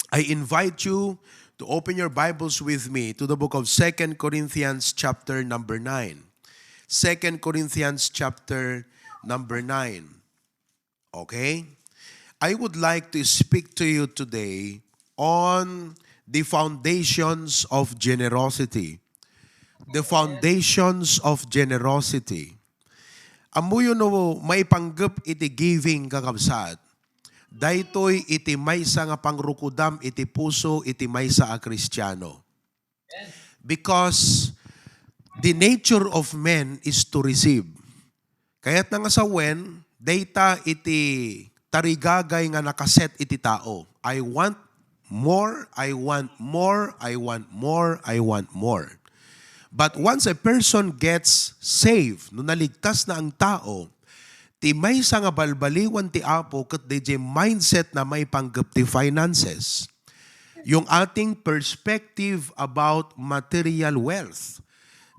I invite you to open your Bibles with me to the book of Second Corinthians chapter number 9. Second Corinthians chapter number 9. Okay? I would like to speak to you today on the foundations of generosity. The foundations of generosity. Amuyo no maipanggap iti giving kakabsat. Daytoy iti maysa nga pangrukudam iti puso iti maysa a Kristiyano. Because the nature of men is to receive. Kaya't nga sa wen, data iti tarigagay nga nakaset iti tao. I want more, I want more, I want more, I want more. But once a person gets saved, no naligtas na ang tao, ti may sa nga balbaliwan ti Apo kat DJ mindset na may panggap ti finances. Yung ating perspective about material wealth.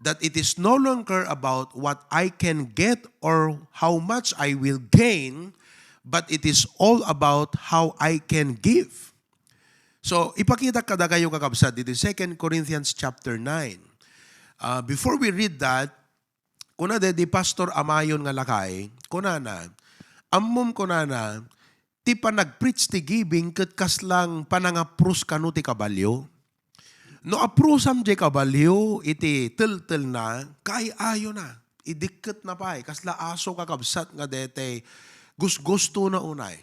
That it is no longer about what I can get or how much I will gain, but it is all about how I can give. So, ipakita kada kayo kakabsat dito, 2 Corinthians chapter 9. Before we read that, kuna di Pastor Amayon nga lakay, kuna na, ammom kuna na, ti pa nag-preach ti giving kat kaslang panangaprus kanu ti kabalyo. No aprusam di kabalyo, iti tel na, kay ayo na, idikit na pa kasla aso kakabsat nga dete, gusto na unay.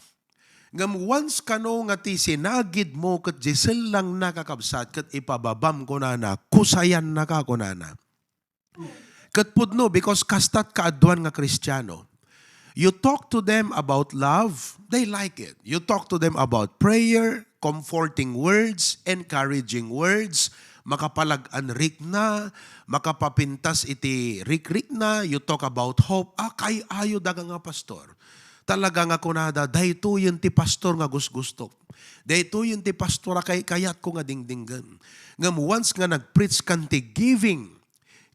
Ngam once kano nga ti sinagid mo kat jisel lang nakakabsat kat ipababam ko na kusayan na ka ko na. Kat pudno, because kastat kaadwan nga Kristiyano. You talk to them about love, they like it. You talk to them about prayer, comforting words, encouraging words, makapalag-anrik na, makapapintas iti rik-rik na, you talk about hope. Kay ayo daga nga pastor. Talaga nga kunada, dahito yun ti pastor nga gusto. Dahito yun ti pastor kayat ko nga dingdinggan. Ngam once nga nag-preach kan ti giving,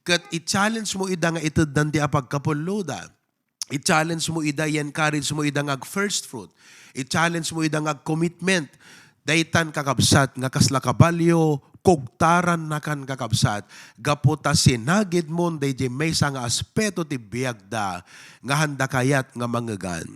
kat i-challenge mo ida nga itid danti apagkapuluda. I-challenge mo ida, i-encourage mo ida nga first fruit. I-challenge mo ida nga commitment. Daytan kakabsat nga kasla kabalyo, kugtaran na kan kakabsat. Gaputa sinagid mo, dayjay may nga aspeto ti biyagda, nga handa kayat nga mangagan.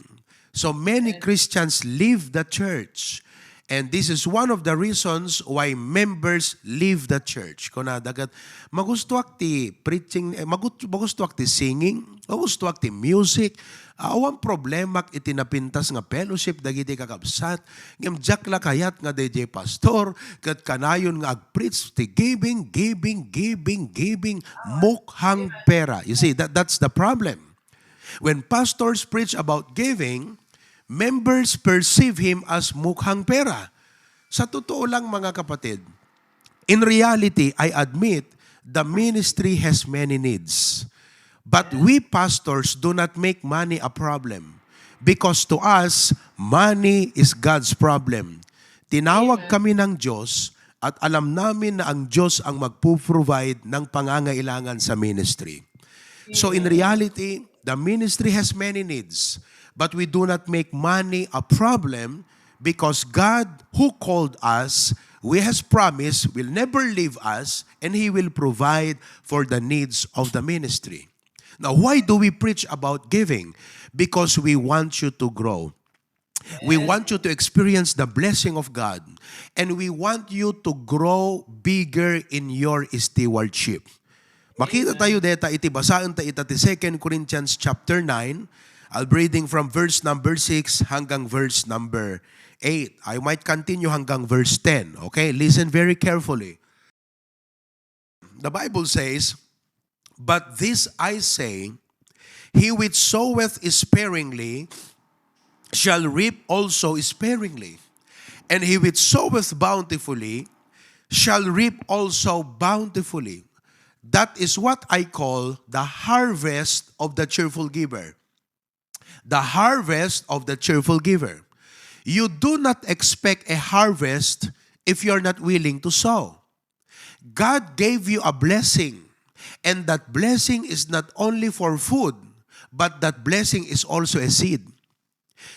So many Christians leave the church. And this is one of the reasons why members leave the church. Kuna dagat magustuak ti preaching, magustuak ti singing, magustuak ti music. Awan problema iti napintas nga fellowship dagiti kakabsat. Ngem jakla kayat nga DJ pastor ket kanayon nga agpreach ti giving, mukhang pera. You see, that's the problem. When pastors preach about giving, members perceive him as mukhang pera. Sa totoo lang mga kapatid, in reality, I admit, the ministry has many needs. But we pastors do not make money a problem. Because to us, money is God's problem. Tinawag kami ng Diyos at alam namin na ang Diyos ang magpo-provide ng pangangailangan sa ministry. So in reality, the ministry has many needs. But we do not make money a problem because God who called us, we has promised, will never leave us and He will provide for the needs of the ministry. Now, why do we preach about giving? Because we want you to grow. We want you to experience the blessing of God. And we want you to grow bigger in your stewardship. Makita tayo deta, itibasaan ta ita ti 2 Corinthians chapter 9. I'll be reading from verse number 6 hanggang verse number 8. I might continue hanggang verse 10. Okay, listen very carefully. The Bible says, "But this I say, he which soweth sparingly shall reap also sparingly, and he which soweth bountifully shall reap also bountifully. That is what I call the harvest of the cheerful giver." The harvest of the cheerful giver. You do not expect a harvest if you're not willing to sow. God gave you a blessing, and that blessing is not only for food, but that blessing is also a seed.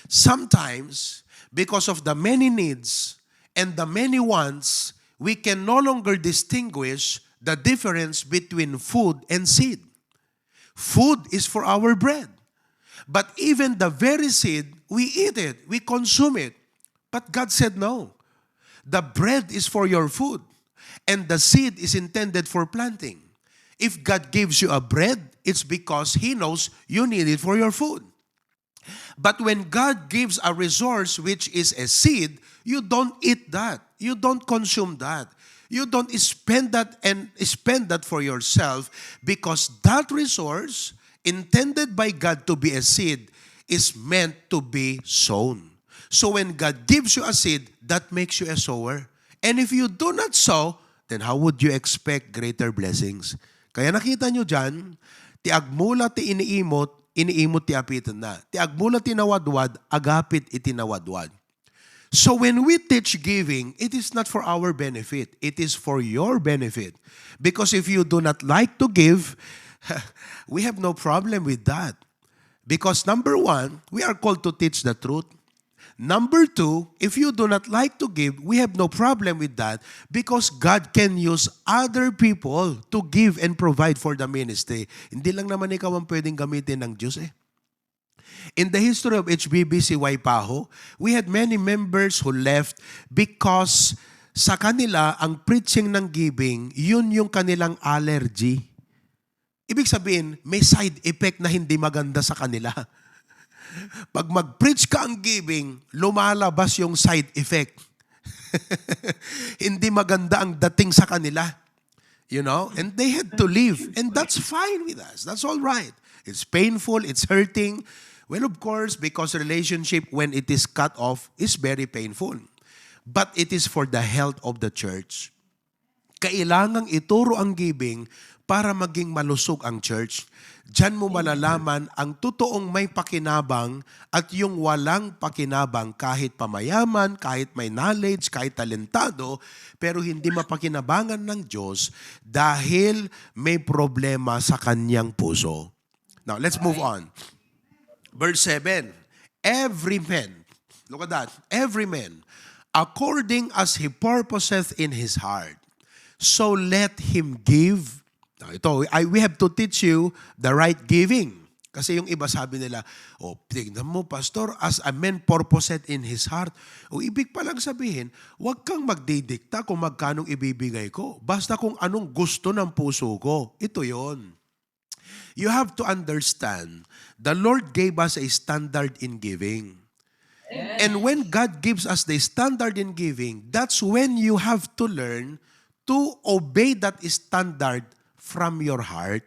Sometimes, because of the many needs and the many ones, we can no longer distinguish the difference between food and seed. Food is for our bread. But even the very seed, we eat it, we consume it. But God said no. The bread is for your food, and the seed is intended for planting. If God gives you a bread, it's because He knows you need it for your food. But when God gives a resource which is a seed, you don't eat that. You don't consume that. You don't spend that for yourself, because that resource intended by God to be a seed is meant to be sown. So when God gives you a seed, that makes you a sower. And if you do not sow, then how would you expect greater blessings? Kaya nakita nyo dyan, ti agmula ti iniimot ti apitan na. Ti agmula ti nawadwad, agapit iti nawadwad. So when we teach giving, it is not for our benefit. It is for your benefit. Because if you do not like to give, we have no problem with that. Because number one, we are called to teach the truth. Number two, if you do not like to give, we have no problem with that, because God can use other people to give and provide for the ministry. Hindi lang naman ikaw ang pwedeng gamitin ng Diyos eh. In the history of HBBC Waipaho, we had many members who left because sa kanila, ang preaching ng giving, yun yung kanilang allergy. Ibig sabihin, may side effect na hindi maganda sa kanila. Pag mag-preach ka ang giving, lumalabas yung side effect. Hindi maganda ang dating sa kanila. You know? And they had to leave. And that's fine with us. That's all right. It's painful. It's hurting. Well, of course, because relationship, when it is cut off, is very painful. But it is for the health of the church. Kailangang ituro ang giving para maging malusog ang church. Diyan mo malalaman ang totoong may pakinabang at yung walang pakinabang, kahit pamayaman, kahit may knowledge, kahit talentado, pero hindi mapakinabangan ng Diyos dahil may problema sa kanyang puso. Now, let's move on. Verse 7, every man, look at that, every man, according as he purposeth in his heart, so let him give. Now, we have to teach you the right giving. Kasi yung iba sabi nila, tignan mo, Pastor, as a man purposeth in his heart. Ibig palang sabihin, huwag kang magdidikta kung magkanong ibibigay ko. Basta kung anong gusto ng puso ko. Ito yon. You have to understand, the Lord gave us a standard in giving. And when God gives us the standard in giving, that's when you have to learn to obey that standard from your heart.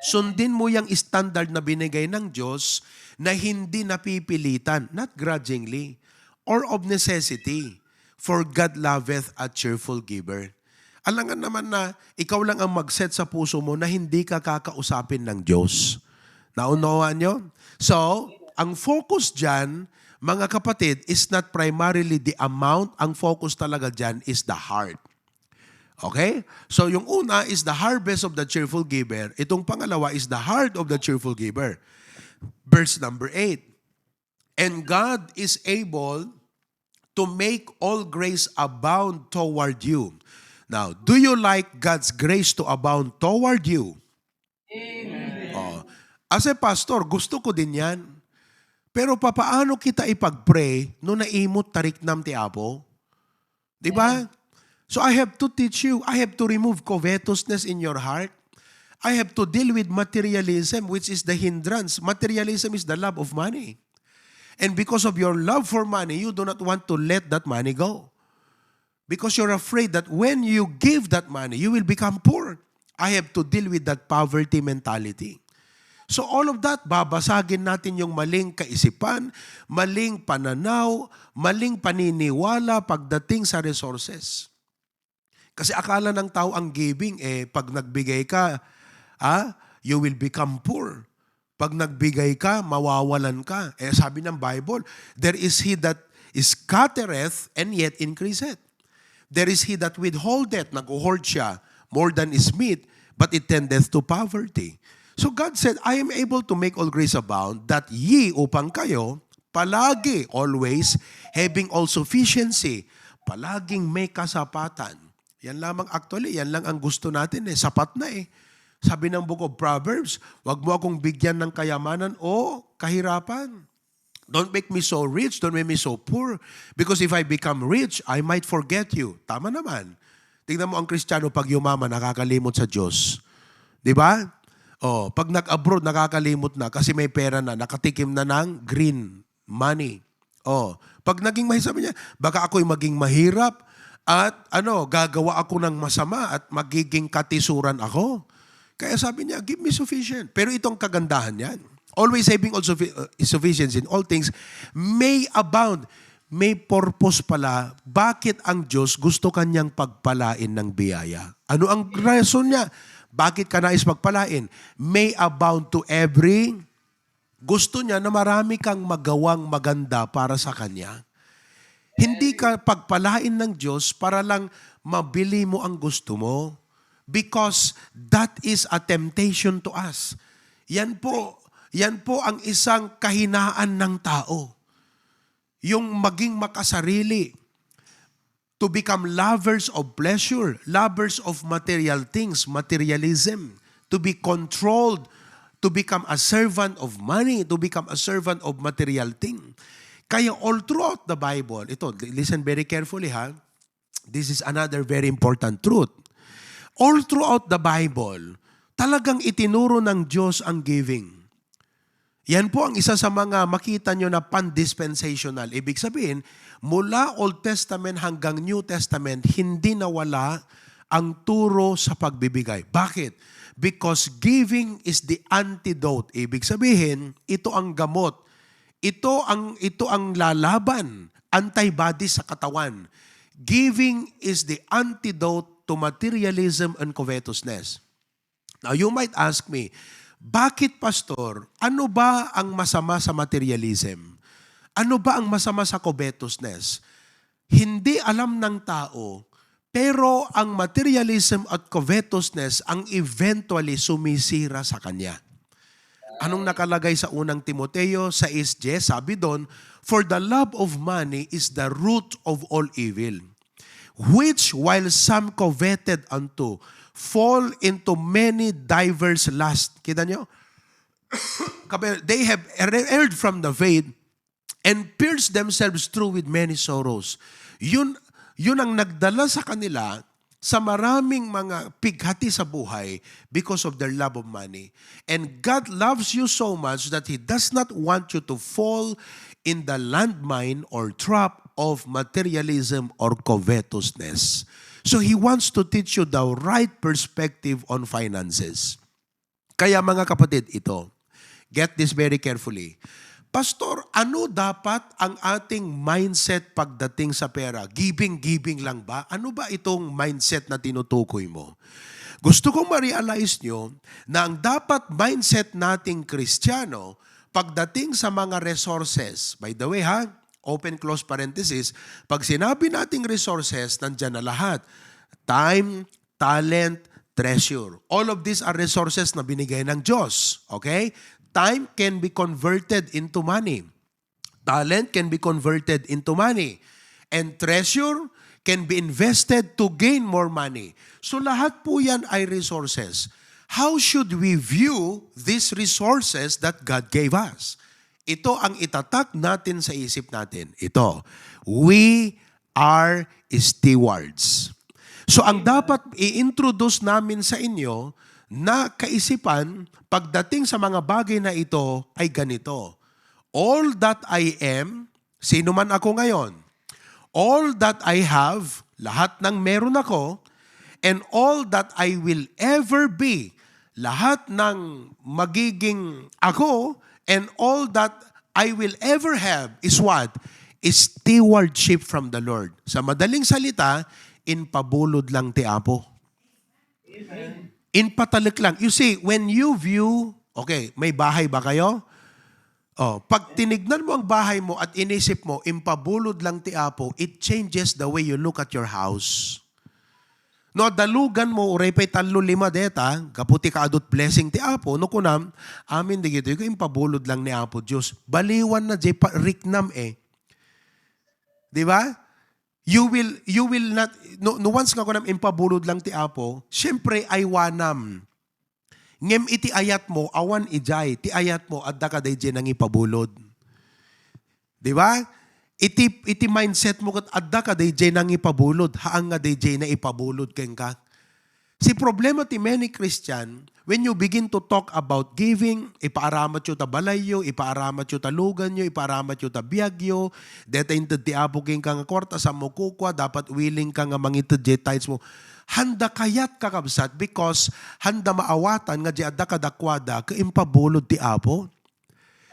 Sundin mo yung standard na binigay ng Diyos na hindi napipilitan, not grudgingly, or of necessity, for God loveth a cheerful giver. Alangan naman na ikaw lang ang mag-set sa puso mo na hindi ka kakausapin ng Diyos. Naunawaan nyo? So, ang focus dyan, mga kapatid, is not primarily the amount. Ang focus talaga dyan is the heart. Okay? So yung una is the harvest of the cheerful giver. Itong pangalawa is the heart of the cheerful giver. Verse number 8. And God is able to make all grace abound toward you. Now, do you like God's grace to abound toward you? Amen. As a pastor, gusto ko din yan. Pero papaano kita ipag-pray no naimot tariknam ti Apo? Diba? So I have to teach you, I have to remove covetousness in your heart. I have to deal with materialism, which is the hindrance. Materialism is the love of money. And because of your love for money, you do not want to let that money go. Because you're afraid that when you give that money, you will become poor. I have to deal with that poverty mentality. So all of that, babasagin natin yung maling kaisipan, maling pananaw, maling paniniwala pagdating sa resources. Kasi akala ng tao ang giving, pag nagbigay ka, you will become poor. Pag nagbigay ka, mawawalan ka. Sabi ng Bible, there is he that scattereth and yet increaseth. There is he that withholdeth, nag-hoard siya, more than is meet, but it tendeth to poverty. So God said, I am able to make all grace abound, that ye, upang kayo, palagi, always, having all sufficiency, Palaging may kasapatan. Yan lamang actually, yan lang ang gusto natin eh. Sapat na eh. Sabi ng Book of Proverbs, wag mo akong bigyan ng kayamanan o kahirapan. Don't make me so rich, don't make me so poor. Because if I become rich, I might forget you. Tama naman. Tingnan mo ang Kristiyano pag yumaman, nakakalimot sa Diyos. Di ba? Oh, pag nag-abroad, nakakalimot na kasi may pera na, nakatikim na ng green money. Oh, pag naging sabi niya, baka ako'y maging mahirap at gagawa ako ng masama at magiging katisuran ako. Kaya sabi niya, give me sufficient. Pero itong kagandahan yan. Always having also sufficiency in all things may abound. May purpose pala bakit ang Diyos gusto kanyang pagpalain ng biyaya. Ano ang rason niya? Bakit ka nais pagpalain? May abound to every. Gusto niya na marami kang magawang maganda para sa Kanya. Hindi ka pagpalain ng Diyos para lang mabili mo ang gusto mo. Because that is a temptation to us. Yan po ang isang kahinaan ng tao. Yung maging makasarili. To become lovers of pleasure, lovers of material things, materialism. To be controlled, to become a servant of money, to become a servant of material thing. Kaya all throughout the Bible, ito, listen very carefully ha, this is another very important truth. All throughout the Bible, talagang itinuro ng Diyos ang giving. Yan po ang isa sa mga makita nyo na pan-dispensational. Ibig sabihin, mula Old Testament hanggang New Testament, hindi nawala ang turo sa pagbibigay. Bakit? Because giving is the antidote. Ibig sabihin, ito ang gamot. Ito ang lalaban, antibody sa katawan. Giving is the antidote to materialism and covetousness. Now, you might ask me, bakit, Pastor, ano ba ang masama sa materialism? Ano ba ang masama sa covetousness? Hindi alam ng tao, pero ang materialism at covetousness ang eventually sumisira sa kanya. Anong nakalagay sa unang Timoteo 6:10? Sabi doon, for the love of money is the root of all evil, which while some coveted unto, fall into many diverse lusts. Kita nyo? They have erred from the faith and pierced themselves through with many sorrows. Yun ang nagdala sa kanila sa maraming mga pighati sa buhay because of their love of money. And God loves you so much that He does not want you to fall in the landmine or trap of materialism or covetousness. So He wants to teach you the right perspective on finances. Kaya mga kapatid, ito, get this very carefully. Pastor, ano dapat ang ating mindset pagdating sa pera? Giving lang ba? Ano ba itong mindset na tinutukoy mo? Gusto kong ma-realize nyo na ang dapat mindset nating Kristiyano pagdating sa mga resources. By the way open close parenthesis, pag sinabi nating resources, nandyan na lahat. Time, talent, treasure. All of these are resources na binigay ng Diyos. Okay? Time can be converted into money. Talent can be converted into money. And treasure can be invested to gain more money. So lahat po yan ay resources. How should we view these resources that God gave us? Ito ang itatak natin sa isip natin. Ito, we are stewards. So ang dapat i-introduce namin sa inyo na kaisipan pagdating sa mga bagay na ito ay ganito. All that I am, sino man ako ngayon, all that I have, lahat ng meron ako, and all that I will ever be, lahat ng magiging ako, and all that I will ever have is what? Is stewardship from the Lord. Sa madaling salita, inpabulod lang ti Apo. Amen. Inpatalik lang. You see, when you view, okay, may bahay ba kayo? Pag tinignan mo ang bahay mo at inisip mo, impabulod lang ti Apo, it changes the way you look at your house. No, dalugan mo, uray pa'y 3-5 deta, kaputi ka adot blessing ti Apo, no kunam, amin di gito, yung impabulod lang ni Apo Diyos. Baliwan na, riknam eh. Di ba? You will not, no once nga ko nam impabulod lang ti Apo, syempre ay wanam. Ngem iti ayat mo, awan ijay, ti ayat mo, adda ka day nang ipabulod. Di ba? Iti mindset mo kat adda ka day nang ipabulod, haang nga day na ipabulod ken ka. Si problema ti many Christian, when you begin to talk about giving, ipaaramat yo ta balayyo, ipaaramat yo ta lugan yo, ipaaramat yo ta biyagyo, deta inted ti Apo ken ka nga kwarta sa mo kukwa, dapat willing ka nga mangited di tithes mo. Handa kayat kakabsat because handa maawatan nga di adda kadakwada ka impabulod ti Apo.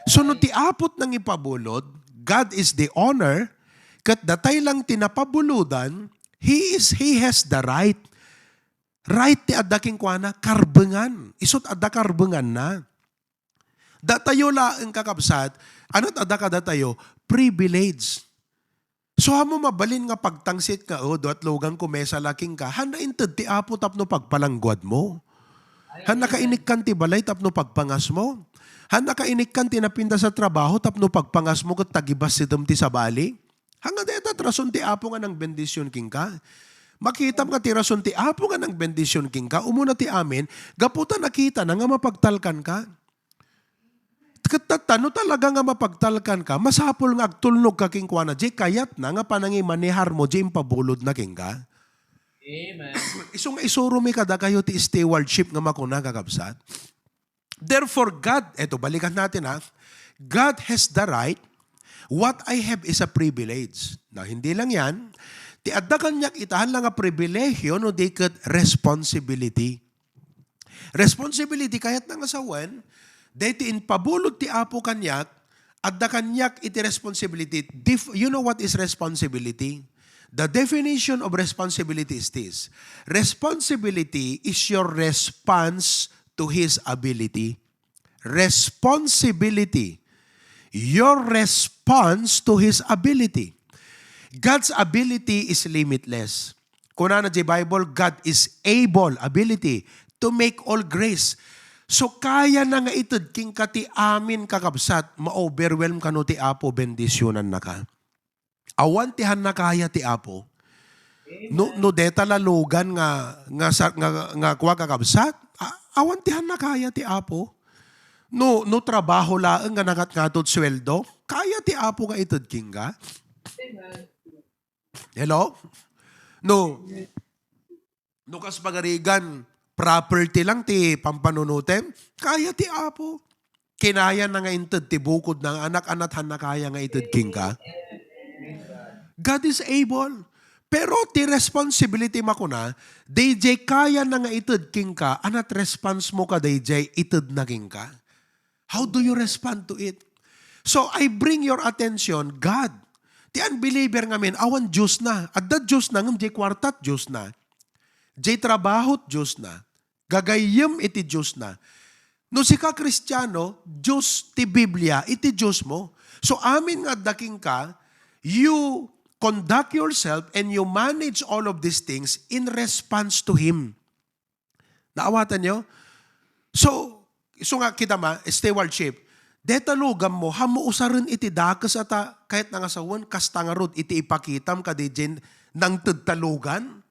So no ti Apot nang ipabulod, God is the owner, kat datay lang tinapabuludan, He has the right. Right ti adda king kuana karbengan. Isot adda karbengan na. Datayo laeng kakabsat, ano't adda ka datayo? Privilege. So hamo mabalin nga pagtangsit ka, doat logang kumesa laking ka, handa inted ti Apo tapno pagpalanggwad mo. Handa ka inikkan ti balay tapno pagpangas mo. Handa ka inikkan ti napinda sa trabaho tapno pagpangas mo kat tagibas sitem ti sabali. Hanga deta trason ti Apo nga ng bendisyon king ka. Makita nga ti rason ti Apo nga ng bendisyon king ka, umuna ti amin, gaputa nakita na nga mapagtalkan ka. Katata, no talaga nga mapagtalkan ka, masapol nga agtulnog ka king kuana, di kayat na nga panangi manihar mo, di impabulod na king ka. Amen. Isong isuro mi kada kayo ti stewardship nga makuna kakabsat. Therefore, God, eto balikan natin ha, God has the right, what I have is a privilege. Na hindi lang yan, ti adda kanyak itahan lang nga pribilehyo no di ket responsibility. Responsibility kayat nga sawen, deti in pabulod ti Apo kanyak, adda kanyak iti responsibility. You know what is responsibility? The definition of responsibility is this. Responsibility is your response to His ability. Responsibility. Your response to His ability. God's ability is limitless. Kuna na di Bible, God is able, ability, to make all grace. So kaya na nga itod king kati amin kakabsat, ma-overwhelm ka no ti Apo, bendisyonan na ka. Awantihan na kaya ti Apo. No deta lalugan nga kuwa kakabsat, awantihan na kaya ti Apo. No trabaho laeng nga nangat-ngatod sweldo, kaya ti Apo nga itod king ka. Hello? No kas pagarigan, property lang ti pampanunutem, kaya ti Apo. Kinaya na nga inted ti bukod ng anak-anathan na kaya nga ited king ka. God is able. Pero ti responsibility makuna, DJ kaya na nga ited king ka, anat response mo ka DJ ited na king ka. How do you respond to it? So I bring your attention, God, ti unbeliever nga men, awan Diyos na. At da Diyos na, ngam di kwartat Diyos na. Di trabahot Diyos na. Gagayem iti Diyos na. No si ka Kristiyano, Diyos ti Biblia, iti Diyos mo. So amin nga daking ka, you conduct yourself and you manage all of these things in response to Him. Naawatan nyo? So nga kita stewardship, deta lugam mo, hamo usarin iti dakas ata, kahit nga sawan, kasta nga rod, iti ipakitam ka di jen, nang tedtalugan,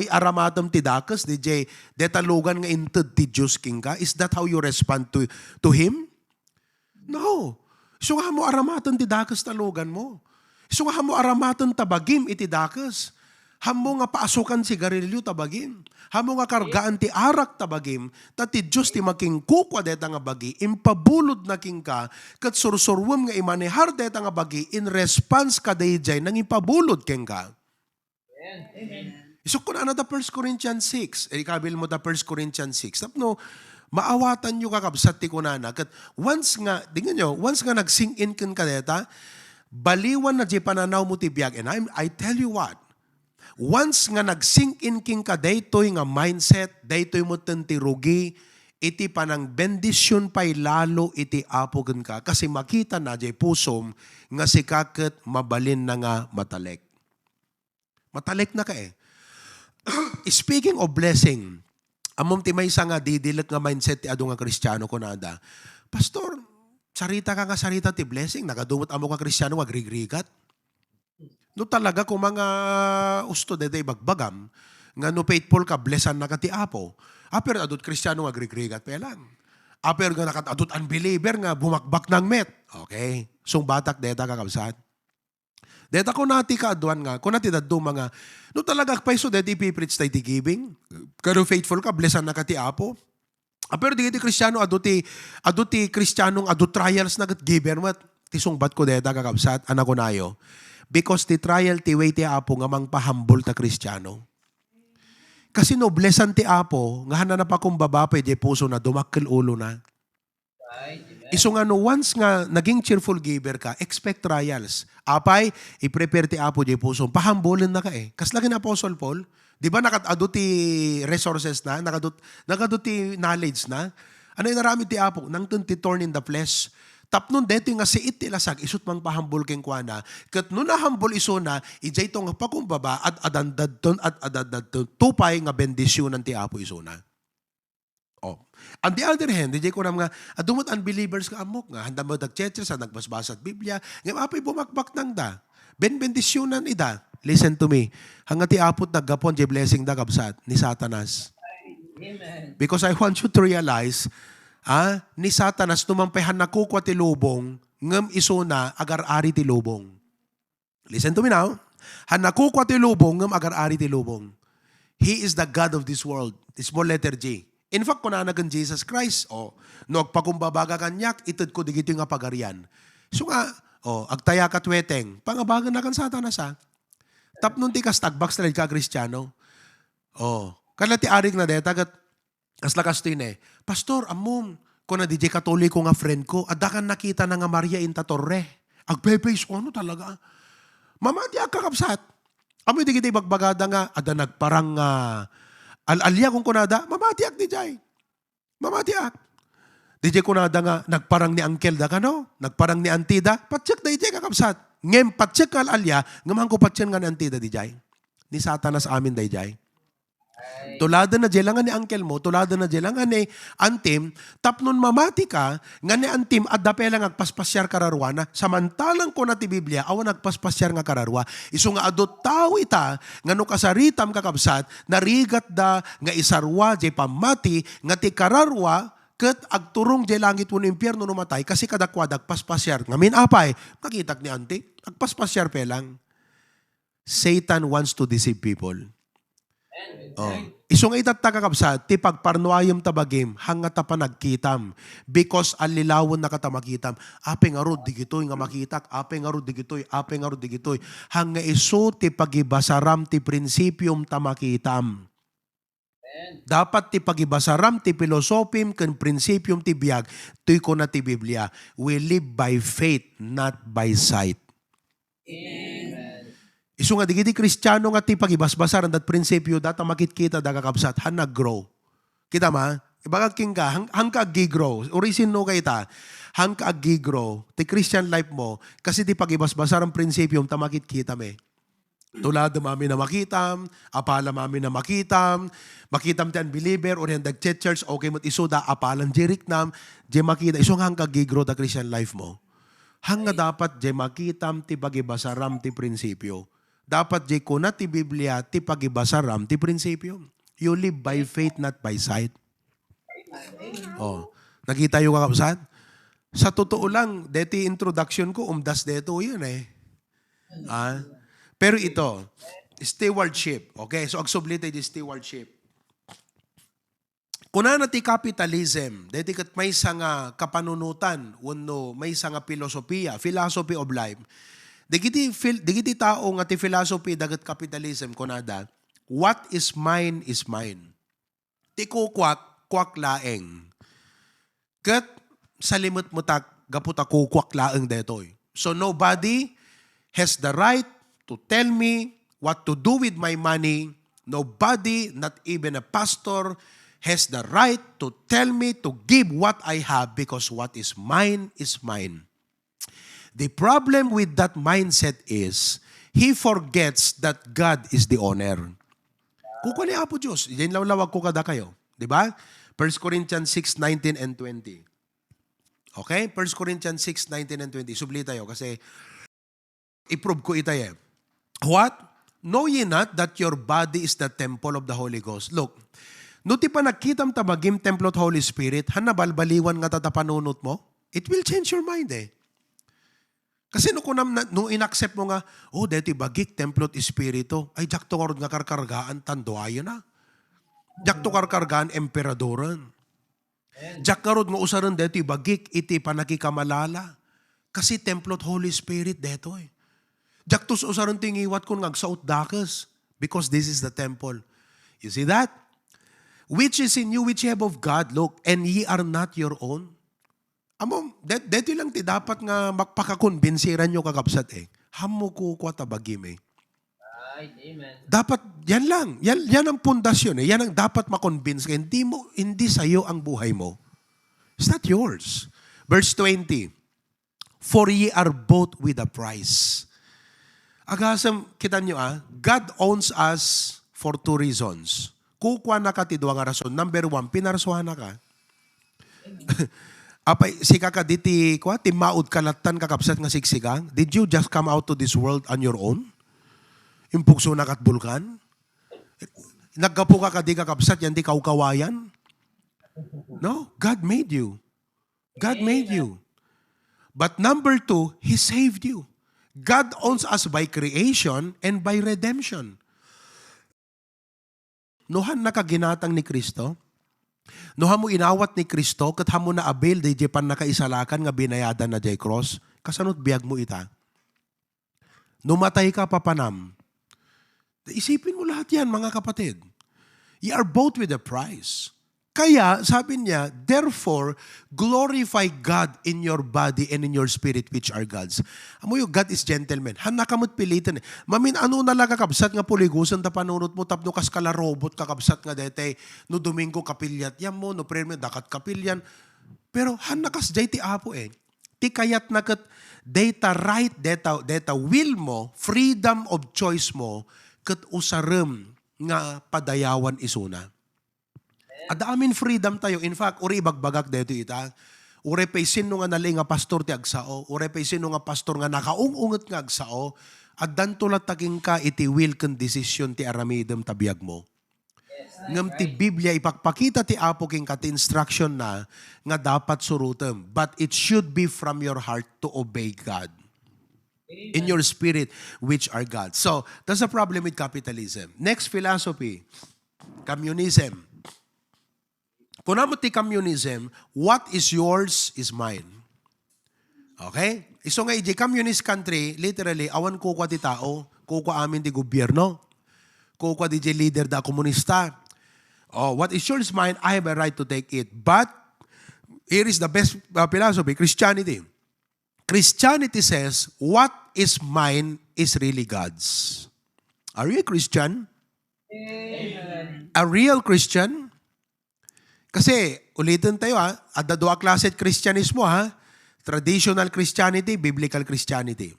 aramatam ti dakas, di jen, deta lugan nga inted ti Diyos king ka. Is that how you respond to Him? No. So nga mo aramatan ti dakas talugan mo. So nga mo aramatan tabagim iti dakas. Hamo nga paasukan sigarilyo tabagim. Hamo nga kargaan ti arak tabagim. Tati Diyos ti making kukwa deta nga bagi. Impabulod na king ka. Kat sursurwam nga imanihar deta nga bagi. In response ka dayjay nang impabulod king ka. Amen. So kung ano ta 1 Corinthians 6. Ikabil mo ta 1 Corinthians 6. Tapno, maawatan nyo kakabsat ti kunana. Kat once nga, tingnan nyo, once nga nag-sink in ka deta, baliwan na di pananaw mo ti biyag. And I tell you what, once nga nag-sink in king ka, daytoy nga mindset, daytoy mo ti rugi, iti panang bendisyon pa'y lalo iti apogan ka. Kasi makita na di pusom nga si kaket mabalin na nga matalek. Matalek na ka eh. Speaking of blessing, amom ti may nga didilat nga mindset ti ado nga Kristiyano ko nada. Pastor, sarita ka nga sarita ti blessing, nagadumot amo ka Kristiyano agrigrigat. No talaga kung mga usto dede bagbagam, nga no faithful ka, blessan na ka ti Apo. Aper adot Kristiyano nga grigrigat pa lang. Aper nga nakat adot unbeliever nga bumakbak ng met. Okay. Sung batak deta kakabsat. Deta ko nati kaaduan nga, kung nati daddo mga, no talaga paiso deti ipipreach tayo ti giving. Kano faithful ka, blessan na ka ti Apo. Pero di ti Kristiyano, aduti Kristiyanong adut trials na kat giver mat. Tisong bat ko deta kakabsat, anak ko nayo. Because ti trial ti way ti Apo nga mangpahambol ta Kristiyano. Kasi no, blessan ti Apo, nga hananap akong babapay di puso na dumakkel ulo na. Right. Amen. Iso nga no, once nga naging cheerful giver ka, expect trials. Apay, i-prepare ti Apo di puso. Pahambolin na ka eh. Kas lagi na Apostle Paul, di ba nakadado ti resources na, nakadado ti knowledge na. Ano yung naramid ti Apo? Nang ti torn in the flesh. Tapnon dito nga si iti lasag, isut mang pahambol keng kuana. Kat no nahambol iso na, ijay tong pakumbaba at adandadton tupay nga bendisyon ng ti Apo iso na. Oh. On the other hand, DJ ko nga, adumot unbelievers ka amok nga, handa mo nagchetcher sa nagbasbasat Biblia, nga apay bumakbak nang da. Bendisyonan ida. Listen to me. Hangati apot naggapon, jay blessing da kabsat, ni Satanas. Amen. Because I want you to realize, ni Satanas tumampehan na kukwa ti lubong, ngam iso na agar-ari ti lubong. Listen to me now. Han nakukwa ti lubong, ngam agar-ari ti lubong. He is the God of this world. Small letter G. In fact, kung nanagan Jesus Christ, no agpakumbabaga kanyak, itad ko digito nga pagarian. So nga, agtaya katweteng, pangabagan na kan Satanas ha. Tapnon ti kas tagbaks na ka Kristiyano. Kanati arig na deta, kas lakas tin Pastor, amom, kung na DJ Katoliko nga friend ko, adakan nakita na nga Maria Inta Torre. Agpepeis ko, ano talaga? Mamati kakapsat. Amoy di kita ibagbagada nga, ada nagparang alalya kung kunada, mamatiak di jay. Mamatiak. Di jay kunada nga, nagparang ni Uncle da kano, nagparang ni Antida, patsyak da jay kakapsat. Ngem patsyak ka alalya, ngaman ko patsyan nga ni Antida di jay. Ni Satanas amin da jay. Tulada na jelangan ni Uncle mo, tulada na jelangan ni Antim, tapnon mamati ka, nga ni Antim, at dapelang agpaspasyar kararwana, samantalang ko na ti Biblia, awan agpaspasyar nga kararwa, iso nga adot tao ita, nga no kasaritam kakabsat, narigat da, nga isarwa, jay pamati, nga ti kararwa, ket agturong jay langit mo no impyerno no matay, kasi kadakwad agpaspasyar, ngamin apay, nakitak ni Antim, agpaspasyar pelang. Satan wants to deceive people. Iso nga itatagakabsat, ti pagparnuayam tabagim, hanga ta pa nagkitam. Because alilawon na katamakitam. Ape nga rod, digitoy nga makitak. Ape nga rod, digitoy. Ape nga rod, digitoy. Hanga iso ti pagibasaram ti prinsipyum tamakitam. Dapat ti pagibasaram ti pilosopim ken prinsipyum ti biag. Tuy ko na ti Biblia. We live by faith, not by sight. Isu nga digiti Kristiyano nga ti pagibasbasaran dat prinsipyo data makitkita da kakabsat han nag-grow. Kita ma? Ibagag king ka hang ka agi-grow. Orisin no kay ta. Hang ka agi-grow ti Christian life mo kasi ti pagibasbasaran prinsipyo ta makitkita me. Tulad mami na makitam, apala mami na makitam ti unbeliever or yung church okay mo't isuda apalan jiriknam, di makita isu hang ka agi-grow ta Christian life mo. Hang nga dapat di makitam ti pagibasaram ti prinsipyo. Dapat jay ko na ti Biblia, ti pagibasaram, ti prinsipyo. You live by faith, not by sight. Nakita yung kakapsat? Sa totoo lang, deti introduction ko, umdas deto yun eh. Pero ito, stewardship. Okay, so agsublita yung stewardship. Kuna na ti capitalism, deti kat may nga kapanunutan, uno, may nga filosofiya, philosophy of life. Digiti tao nga ti philosophy dagat capitalism kunada, what is mine is mine. Ti kukwak laeng. Kat salimot mo tak gaputa kukwak laeng detoy. So nobody has the right to tell me what to do with my money. Nobody, not even a pastor, has the right to tell me to give what I have because what is mine is mine. The problem with that mindset is, he forgets that God is the owner. Kukuli apo Diyos. Yan lawag ko kada kayo. Diba? 1 Corinthians 6:19 and 20. Okay? 1 Corinthians 6:19 and 20. Subli tayo kasi i-prove ko itayo. What? Know ye not that your body is the temple of the Holy Ghost? Look, no ti pa nagkitam ta magim temple of Holy Spirit, hanabalbaliwan nga tatapanunot mo, it will change your mind eh. Kasi no inaccept mo nga, deti bagik temple of Espiritu, ay jak to nga karkargaan, tandoayo na. Jak to karkargaan, emperadoran. Jak karod nga usaran deti bagik, iti panakikamalala. Kasi temple of Holy Spirit deto eh. Jak to usaran tingiwat kun ngagsaot dakas, because this is the temple. You see that? Which is in you, which you have of God, look, and ye are not your own. Amo, dito lang ti dapat nga magpakakonbinsiran nyo kakapsat eh. Hamo ko kwa tabagim eh. Right. Amen. Dapat, yan lang. Yan ang pundasyon eh. Yan ang dapat makonvince ka. Hindi sa'yo ang buhay mo. It's not yours. Verse 20, for ye are bought with a price. Agasam, kita nyo God owns us for two reasons. Kukwa na ka ti duwa nga rason. Number one, pinarsuhan na ka. Apay, sika ka diti, timaud kalatan kakapsat nga siksigang. Did you just come out to this world on your own? Impugso na kat bulkan? Nagkapo ka di kakapsat, yan di kaukawayan? No, God made you. God made you. But number two, He saved you. God owns us by creation and by redemption. Nuhan nakaginatang ni Kristo, nuhan mo inawat ni Kristo, kat hamo na abil, di jepan nakaisalakan nga binayadan na jay cross, kasanot biyag mo ita. Numatay ka papanam. Isipin mo lahat yan, mga kapatid. You are bought with a price. Kaya, sabi niya, therefore, glorify God in your body and in your spirit which are God's. Amo yung God is gentleman. Hanakamot pilitan. Mamin, ano na lang kakabsat nga puligusan ta panunot mo, tapno kas kala robot kakabsat nga dete, no Domingo kapilyat yan mo, no prayer mo, dakat kapilyan. Pero hanakas jay ti apo eh. Ti kayat na kat data right, data will mo, freedom of choice mo, kat usarem nga padayawan isuna. Adaamin freedom tayo. In fact, uri bagbagak dito ita. Uri pa'y sino nga nali nga pastor ti agsao. Uri pa'y sino nga pastor nga nakaungungot nga agsao. At dantulat taging ka iti will kan decision ti aramidem tabiyag mo. Ngam ti Biblia ipakpakita ti apo king kat instruction na nga dapat surutem. But it should be from your heart to obey God. In your spirit, which are God. So, that's the problem with capitalism. Next philosophy, communism. Kung namo ti communism, what is yours is mine. Okay? Iso nga iti communist country, literally, awan kukwa ti tao, kukwa amin ti gobyerno, kukwa di leader da komunista. What is yours is mine, I have a right to take it. But, here is the best philosophy, Christianity. Christianity says, what is mine is really God's. Are you a Christian? Amen. A real Christian? Kasi, ulitin tayo ada dua klase Kristyanismo Traditional Christianity, Biblical Christianity.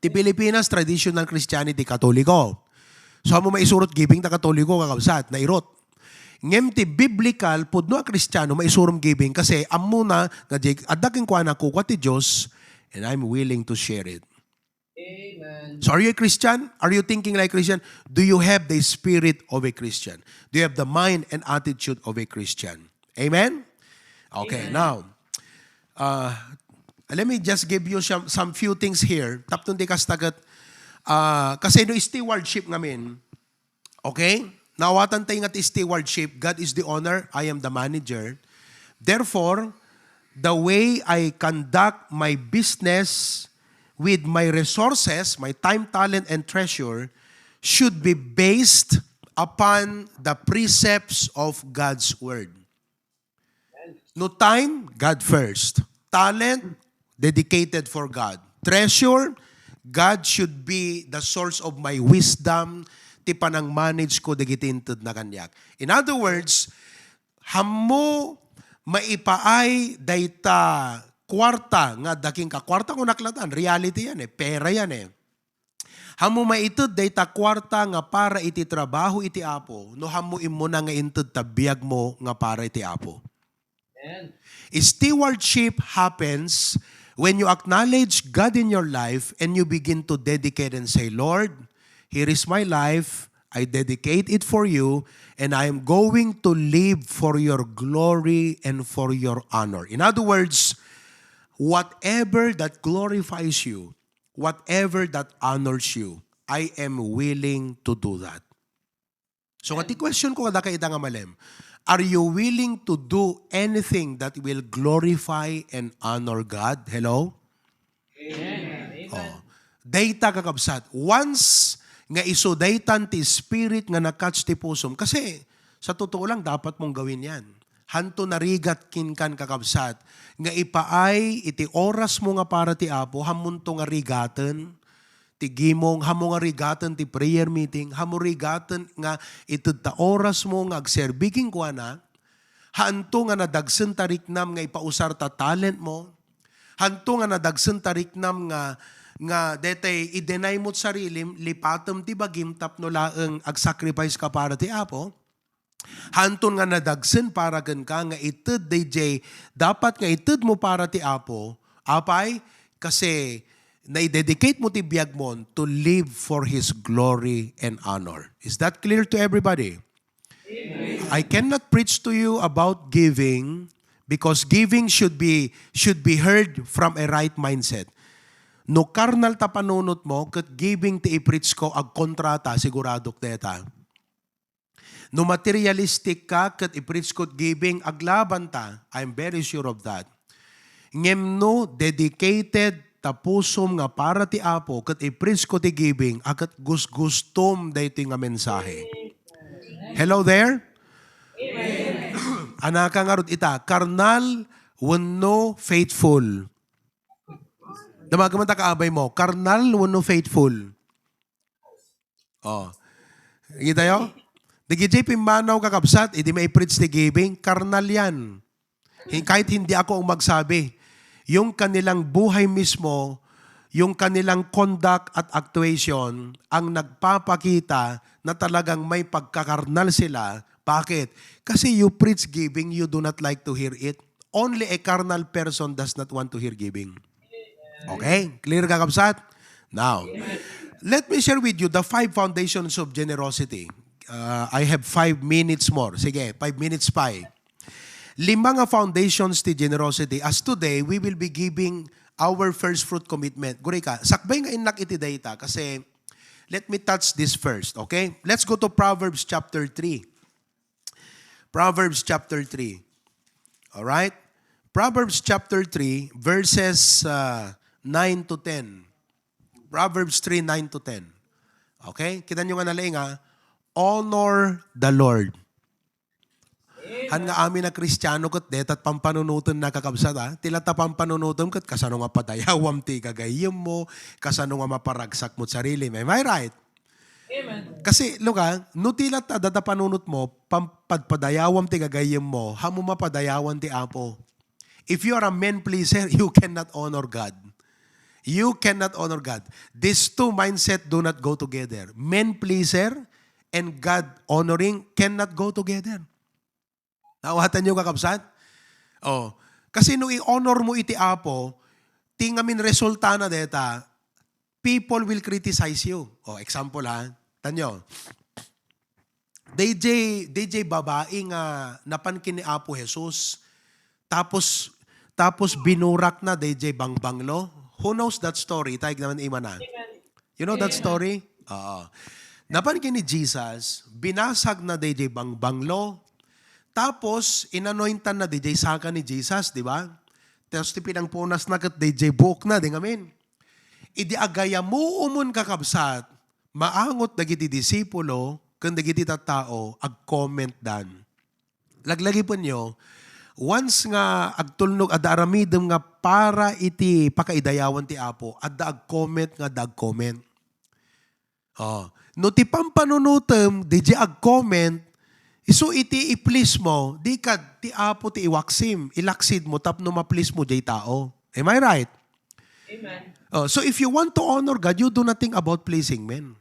Ti Pilipinas, Traditional Christianity, Katoliko. So, mo maisurot giving ta Katoliko kakabsat, na irot. Ngem ti Biblical, pudno a Kristiyano, maisurom giving kasi amuna, adaking kwa na kukwat ti Diyos, and I'm willing to share it. Amen. So are you a Christian? Are you thinking like a Christian? Do you have the spirit of a Christian? Do you have the mind and attitude of a Christian? Amen? Okay, now, let me just give you some few things here. Tapton di kastagat, kasi no stewardship ngamin, okay? Nawatan tayo nga ti stewardship. God is the owner, I am the manager. Therefore, the way I conduct my business with my resources, my time, talent, and treasure should be based upon the precepts of God's Word. No time, God first. Talent, dedicated for God. Treasure, God should be the source of my wisdom, ti panang manage ko digitintod na kanyak. In other words, hamo maipaay dayta kwarta nga daking ka kwarta ko naklatan, reality yan pera yan Hamo maitud dayta kwarta nga para iti trabaho iti apo, no hamo immo na nga intud tabiyag mo nga para iti apo. Amen. Stewardship happens when you acknowledge God in your life and you begin to dedicate and say, Lord, here is my life, I dedicate it for you, and I am going to live for your glory and for your honor. In other words, whatever that glorifies you, whatever that honors you, I am willing to do that. So, ati question ko kada kaita nga malem, are you willing to do anything that will glorify and honor God? Hello? Amen. Oh. Data kakabsat. Once nga iso daytan ti spirit nga nakatch ti pusom, kasi sa totoo lang dapat mong gawin yan. Hanto narigat kinkan kakabsat, nga ipaay iti oras mo nga para ti Apo, hamunto nga rigaten, ti gimong, hamo nga rigaten ti prayer meeting, hamo rigaten nga itud ta oras mo nga agserbiging kwa na, hanto nga nadagsen tariknam nga ipausar ta talent mo, hanto nga nadagsen tariknam nga detay i-deny mo't sarili, lipatem ti bagim tapno laeng ag-sacrifice ka para ti Apo, hanton nga nadagsen para gan ka nga ited DJ, dapat nga ited mo para ti Apo, apay, kasi na-dedicate mo ti biyag mo to live for His glory and honor. Is that clear to everybody? Amen. I cannot preach to you about giving because giving should be heard from a right mindset. No karnal ta panunot mo, kat giving ti i-preach ko ag kontrata, siguradok deta. No materialistic ka, kat i-preach ko giving aglaban ta, I'm very sure of that. Ngem no dedicated tapusom nga para ti Apo, kat i-preach ko ti giving, agat gustom dayto nga mensahe. Hello there? Amen. Anaka nga rod ita, karnal wenno faithful. Damagaman ta kaabay mo, karnal wenno faithful. Oh. Kita yo? Digijay pimbanaw kakabsat, hindi may preach ti giving, karnal yan. Kahit hindi ako ang magsabi, yung kanilang buhay mismo, yung kanilang conduct at actuation, ang nagpapakita na talagang may pagkakarnal sila. Bakit? Kasi you preach giving, you do not like to hear it. Only a carnal person does not want to hear giving. Okay? Clear kakabsat? Now, let me share with you the 5 foundations of generosity. I have 5 minutes more. Sige, 5 minutes pa eh. 5 nga foundations ti generosity. As today, we will be giving our first fruit commitment. Guri ka, sakbay nga inak iti data kasi let me touch this first, okay? Let's go to Proverbs chapter 3. Proverbs chapter 3. All right? Proverbs chapter 3 verses 9 to 10. Proverbs 3, 9 to 10. Okay? Kita nyo nga nalaing ha? Honor the Lord. Han nga amin na Kristiyano kat detat pampanunutan na kakabsat ha? Tila ta pampanunutan kat kasano nga padayawam ti kagayim mo, kasano nga maparagsak mo't sarili. Am I right? Amen. Kasi, luka, no tila ta dadapanunot mo, padayawam ti kagayim mo, hamo mapadayawan ti Apo. If you are a man pleaser, you cannot honor God. You cannot honor God. These two mindset do not go together. Man pleaser and God honoring cannot go together. Nawatan niyo kakabsat? Oh, kasi nung i-honor mo iti Apo, tingamin resulta na deta, people will criticize you. Oh, example ha, tanyo. DJ babae nga napankin ni Apo Jesus, tapos binurak na DJ Bangbanglo. Who knows that story? Taig naman imana. You know that story? Napankin ni Jesus, binasag na DJ Bangbanglo, tapos inanointan na DJ Saka ni Jesus, di ba? Tapos pinangpunas na kat DJ Book na, di ngamin. Idi agaya mo umun kakabsat, maangot dagiti disipulo, kung dagiti tao, ag-comment dan. Laglagi po nyo, once nga agtulnog adda aramidem nga para iti pakaidayawan ti Apo, adda ag-comment nga dag-comment. Oh, no ti pampanunutem DJ ag-comment, isu iti i-please mo, di kad ti Apo ti iwaksim, ilaksid mo tapno ma-please mo jay tao. Am I right? Amen. Oh, so if you want to honor God, you do not think about pleasing men.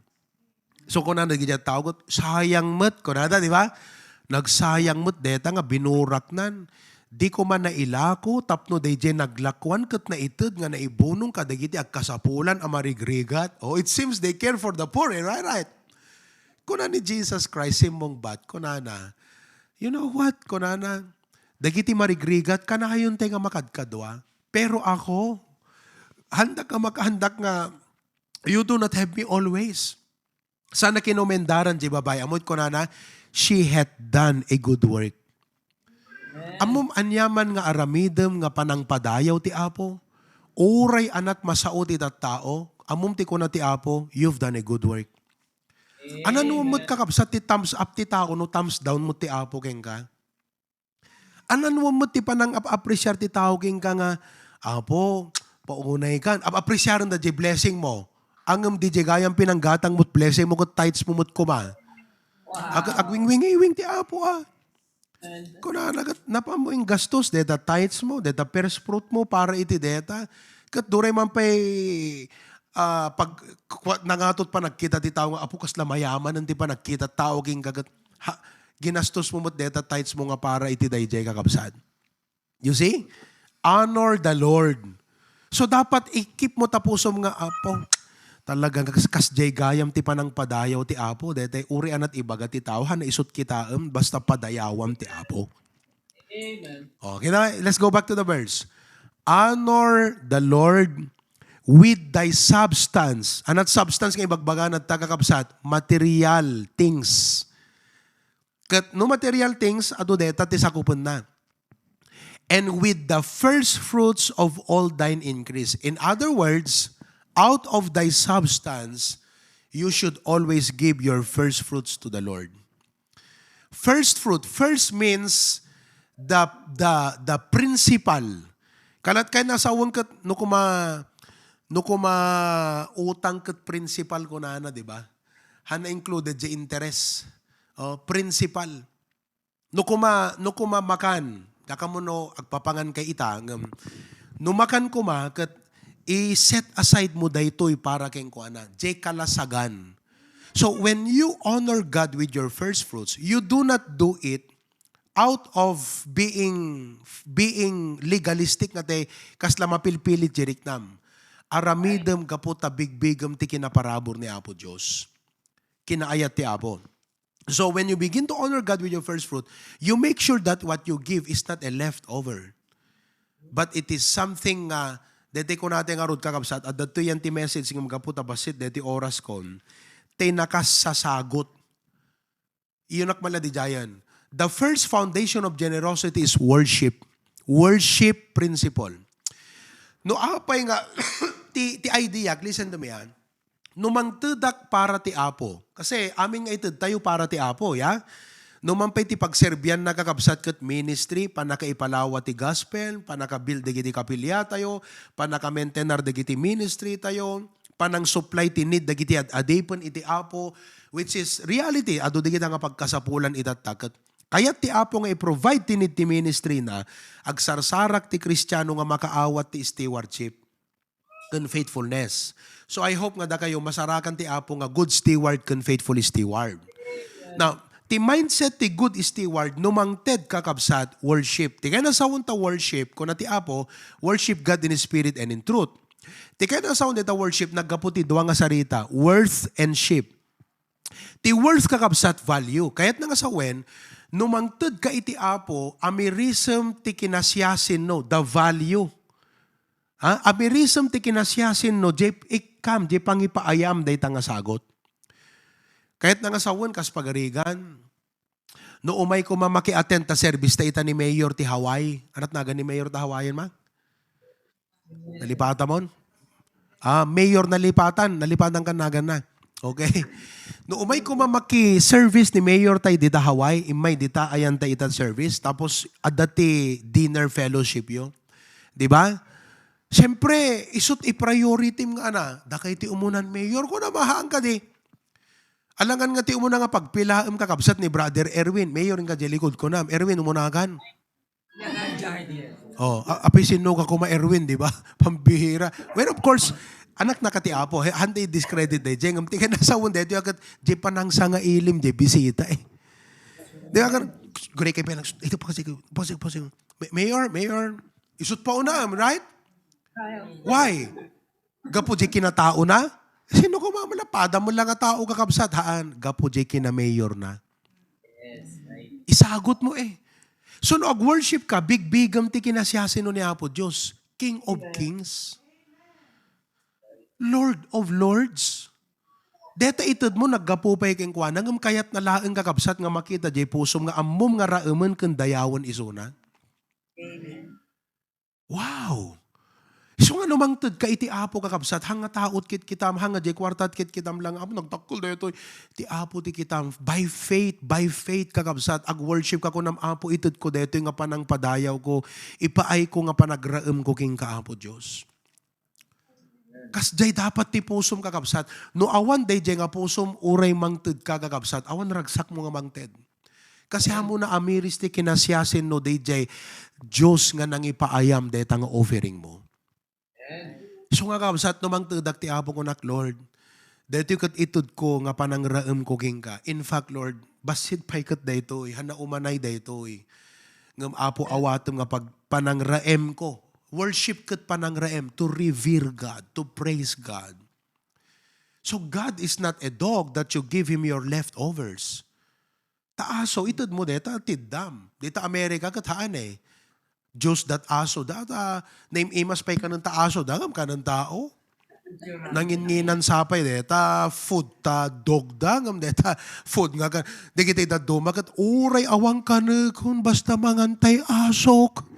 So kung na nagiging tawag, sayang mat, kung na di ba? Nagsayang mo't deta nga binurak nan. di ko man nailako, tapno day dyan naglakwan kat na itid nga naibunong kadagiti ag kasapulan amarigrigat. Oh, it seems they care for the poor, right? Kuna ni Jesus Christ, simong bat, kunana, you know what, kunana, dagiti marigrigat, kanahayon tayo nga makadkadwa. Pero ako, handak nga, you do not have me always. Sana kinomendaran, di babay, amot kunana, she hath done a good work. Amom anyaman nga aramidem nga panangpadayaw ti Apo. Uray anak masao ti tao. Amom ti kuna ti Apo, you've done a good work. Anan mo mo't kakapsat ti thumbs up ti tao no thumbs down mo ti Apo keng ka? Anan mo mo't ti panang appreciate ti tao keng ka nga, Apo, paunay kan. Appreciaran da di blessing mo. Angam di gayang pinanggatang mo't blessing mo kat tights mo mo't kuma. Agwing-wing ti Apo Kung napamoing gastos, deta tithes mo, deta first fruit mo para iti deta. Kat duray man pa'y pag nangatot pa nagkita ti tao nga, apo kasla mayaman, nanti pa nagkita tao kagat ginastos mo mo't deta tithes mo nga para iti dayjay kakabsad. You see? Honor the Lord. So dapat i-keep mo tapusom nga, Apo, talagang kasjay gayam ti panang padayaw ti Apo. Dete uri anat ibaga ti tao. Hana isut kita basta padayawam ti Apo. Amen. Okay na, let's go back to the verse. Honor the Lord with thy substance. Anat substance nga ibagbagan at tagakapsat? Material things. Kat no material things, ado deta ti sakupon na. And with the first fruits of all thine increase. In other words, out of thy substance, you should always give your first fruits to the Lord. First fruit. First means the principal. Kalat kay nasawon kat no kuma utang kat principal ko na di ba? Hana included the interest. Principal. No kuma makan. Kakamuno agpapangan kay itang. No makan kuma kat i-set aside mo daytoy para keng kuana, jay kalasagan. So when you honor God with your first fruits, you do not do it out of being legalistic nga te kasla mapilpilit jeriknam. Aramidem kaputa bigbigam ti kinaparabor ni Apo Diyos. Kinaayat ti Apo. So when you begin to honor God with your first fruit, you make sure that what you give is not a leftover, but it is something deti ko natin nga rod kakabsat, at dato yan ti message ng mga puta basit, deti oras kon, te nakasasagot. Iyon akmala di jayan. The first foundation of generosity is worship. Worship principle. No apay nga, ti idea, listen to me yan, numangtudak para ti Apo. Kasi aming nga itid tayo para ti Apo, ya? Numampay ti pagserbian na kakabsat kat ministry, panakaipalawa ti gospel, panakabuild digiti kapilya tayo, panaka-maintainer digiti ministry tayo, panang supply ti need digiti adipon iti Apo, which is reality, ado digiti nga pagkasapulan itatakot. Kaya ti Apo nga i-provide ti need ti ministry na, agsarsarak ti Kristiyano nga makaawat ti stewardship kan faithfulness. So I hope nga da kayo masarakan ti Apo nga good steward kan faithful steward. Now, ti mindset ti good steward, numangted kakabsat, worship. Ti kaya nasawon ta worship, kung na ti Apo, worship God in spirit and in truth. Ti kaya nasawon ta worship, nagkaputi duwa nga sarita, worth and ship. Ti worth kakabsat value. Kaya't nga sawen, numangted ka iti Apo, amirism ti kinasyasin no, the value. Amirism ti kinasyasin no, ikam, di pangipaayam, day nga sagot. Kahit nangasawon kas pagarigan, no umay ko mamaki-attend ta service ta ita ni Mayor ti Hawaii. Anat naga ni Mayor ta Hawaii ma? Nalipatan mon? Mayor nalipatan kan nagan na. Okay? No umay ko mamaki-service ni Mayor tay dita Hawaii, imay dita ayan ta ita service, tapos adati dinner fellowship yo. Di ba? Siyempre, isut i-priority nga na, dakay ti umunan Mayor ko na mahang ka di. Alangan nga ti umuna nga pagpilaam kakabsat ni Brother Erwin. Mayor nga jelikod ko na. Erwin, umunagan. Apisin no ka kuma Erwin, di ba? Pambihira. Well, of course, anak na kati Apo. Hantay discredit day. Jeng, amti ka nasawon day. Di agad, di panang sanga ilim, di bisita eh. Di agad, gure kay penang, ito pa kasi, Mayor, isut pa una, right? Why? Gapo di kinatao na? Sino ko mamalapada mo lang nga tao kakabsat, haan? Gapo di kina mayor na. Isagot mo eh. So no, ag-worship ka, big-bigam ti kinasyasin ni Apo Diyos. King of Kings. Lord of Lords. Deta itad mo, naggapupay keng kwa, nangam kayat na laeng kakabsat nga makita, jay pusom nga amom nga raaman kang dayawan isuna. Wow! So nga namang tad ka iti Apo kakabsat, hanga taot kit kitam, hanga jay kwartat kit kitam lang, amo nagtakol na ito, ti Apo ti kitam, by faith kakabsat, ag-worship ka ko ng Apo, itad ko dito nga panang padayaw ko, ipaay ko nga panagraem ko king ka-Apo Diyos. Kas jay dapat ti pusom kakabsat, no awan day jay nga pusom, uray mangted ka kakabsat, awan ragsak mo nga mangted. Kasi hamo na amiris ti kinasyasin no day jay, Diyos nga nang ipaayam deta nga offering mo. So nga kabsat numang tudak ti Apo ko nak, Lord, dito kat itud ko nga panangraem ko king ka. In fact, Lord, basit pay kat dito hana umanay dito ngam Apo awatom nga pag panangraem ko. Worship kat panangraem, to revere God, to praise God. So God is not a dog that you give Him your leftovers. Taaso, itud mo deta tiddam. Dita Amerika kat haan eh. Diyos dat aso, data name imas pay ka ng taaso, dagam ka ng tao. Nanginginan sapay, deta food ta dog dagam, deta food nga ka. Di kita idaduma kat uray awang ka na kung basta mangantay asok.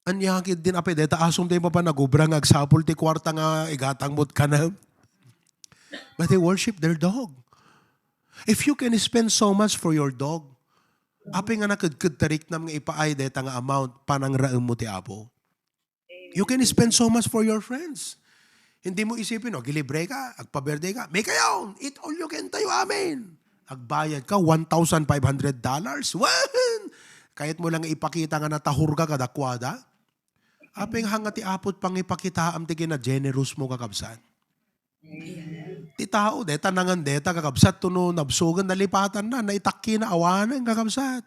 Anyakid din apay, deta asong tayo pa nagubrang agsapol ti kwarta nga igatang mo't ka na. But they worship their dog. If you can spend so much for your dog, apay nga nakadkad tarik nam nga ipaay deta nga amount panangraem mo ti Apo. You can spend so much for your friends. Hindi mo isipin, gilibre ka, agpaberde ka, may kayo, eat all you can tayo, amen. Agbayad ka, $1,500. Wan! Kahit mo lang ipakita nga natahur ka kadakwada, apay nga hanga ti Apot pang ipakita am ti na generous mo kakabsat. Ti tao, deta nangan deta kakabsat, tuno nabsugan, nalipatan na, naitakki na awanan kakabsat.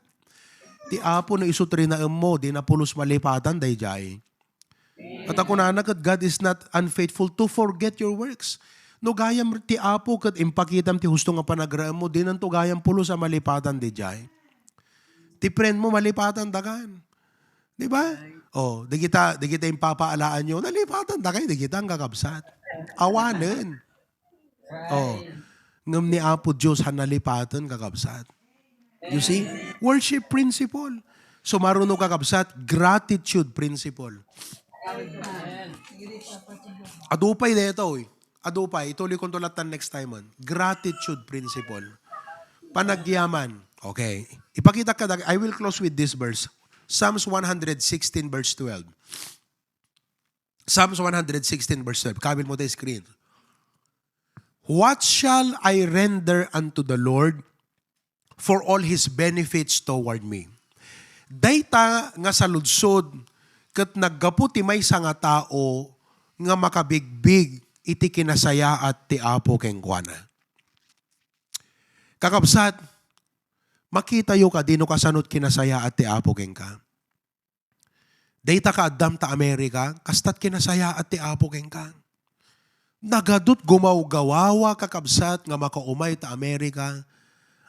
Ti Apo na isutri na mo, di na pulos malipatan, day jay. At ako na kat God is not unfaithful to forget your works. No gayam ti Apo kat impakitam ti husto nga panagraem mo, di nanto gayam pulos sa malipatan, day jay. Ti friend mo malipatan dagan. Di ba? Di kita impapaalaan nyo, nalipatan da kayo, di kita ang kakabsat. Awanin. Ngam ni Apo Diyos hanalipatan kakabsat. You see? Worship principle. So marunong kakabsat, gratitude principle. Adupay dito Adupay, ituloy kong tulatan next time on. Gratitude principle. Panagyaman. Okay. Ipakita ka, I will close with this verse. Psalms 116 verse 12. Psalms 116 verse 12. Kabil mo tayo screen. What shall I render unto the Lord for all His benefits toward me? Dayta nga sa ludsod, kat naggaputi may sa nga tao nga makabigbig iti kinasaya at ti Apo keng kuana. Kakabsat, makita yo ka dino kasanot kinasaya at ti Apo keng ka. Dayta ka addam ta Amerika, kastat kinasaya at ti Apo keng ka. Nagadot gumaw-gawawa kakabsat nga makaumay ta Amerika.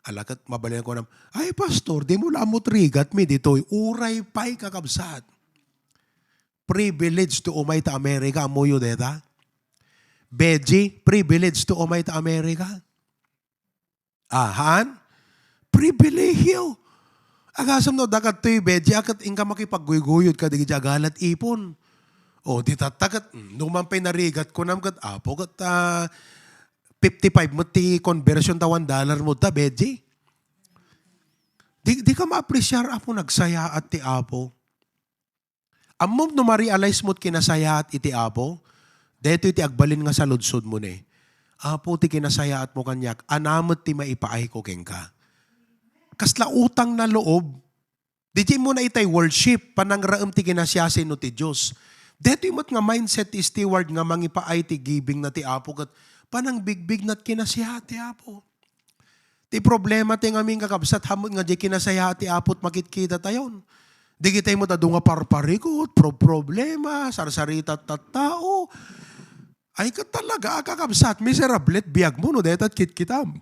Alakat mabalian ko na, ay pastor, di mo lamot rigat mi dito'y uray pa'y kakabsat. Privilege to umay ta Amerika, amuyo deta. Beji, privilege to umay ta Amerika. Ahan? Pribilehyo. Agasam no, dagat to'y beji, akat ingka makipagguyguyod ka, di agalat ipon. Di tatagat, numampay narigat ko nam kat Apo, kat 55 mo ti conversion ta $1 mo ta, beji. Di ka ma-appreciate Apo, nagsaya at ti Apo. Amom no ma-realize mo't kinasaya at iti Apo, deto iti agbalin nga sa ludsod mo ne. Apo ti kinasaya at mo kanyak, anamot ti maipaay ko keng ka. Kasla utang na loob, di mo na itay worship, panangraem ti kinasyasin no ti Diyos. Deto yung nga mindset ti steward nga mangipaay ti giving na ti Apo, kat panang bigbig na't kinasya ti Apo. Ti problema ti nga aming kakabsat, hamon nga di kinasaya ti Apo't makitkita tayon. Di kita'y mo tado nga parparikot, problema, sarsarita tao. Ay ka talaga, kakabsat, miserablet, biyag mo, no, detat kitkitam.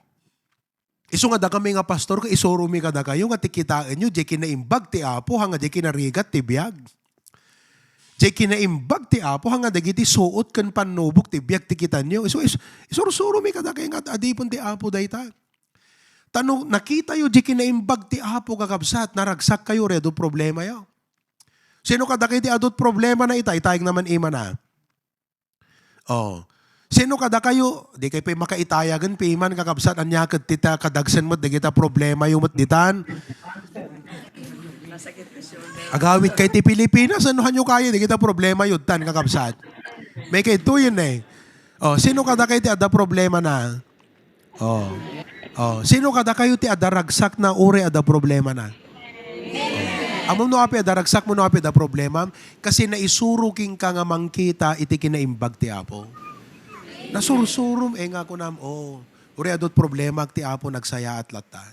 Iso nga da kami nga pastor, ka isorumi ka da kayo, nga tikitaan nyo, di kinaimbag ti apo, hanga di kinarigat ti biyag. Di kinaimbag ti apo, hanga di kiti suot kan panubok ti biyag tikitan nyo. Isursurumi ka da kayo, nga adipon ti apo dayta. Tanong, nakita yo, di kinaimbag ti apo kakabsat, naragsak kayo, redo problema yo. Sino ka da kayo ti adot problema na itayag naman ima na? Oh. Sino kada kayo, di kayo pa makaitayagan, piman kakabsat, anya tita kadagsan mo, di kita problema yung matditan. Agawit kay ti Pilipinas, anuhan nyo kaya, di kita problema yun, tan kakabsat. May kayo ito yun eh. Oh, sino kada kayo ti ada problema na? Oh. Oh, sino kada kayo ti ada ragsak na uri ada problema na? Oh. Amom no api ada ragsak mo no api ada problema kasi naisuruking ka nga mangkita iti kinaimbag ti apo. Nasursurum nga ko nam uri adot problema ti apo nagsaya at lata.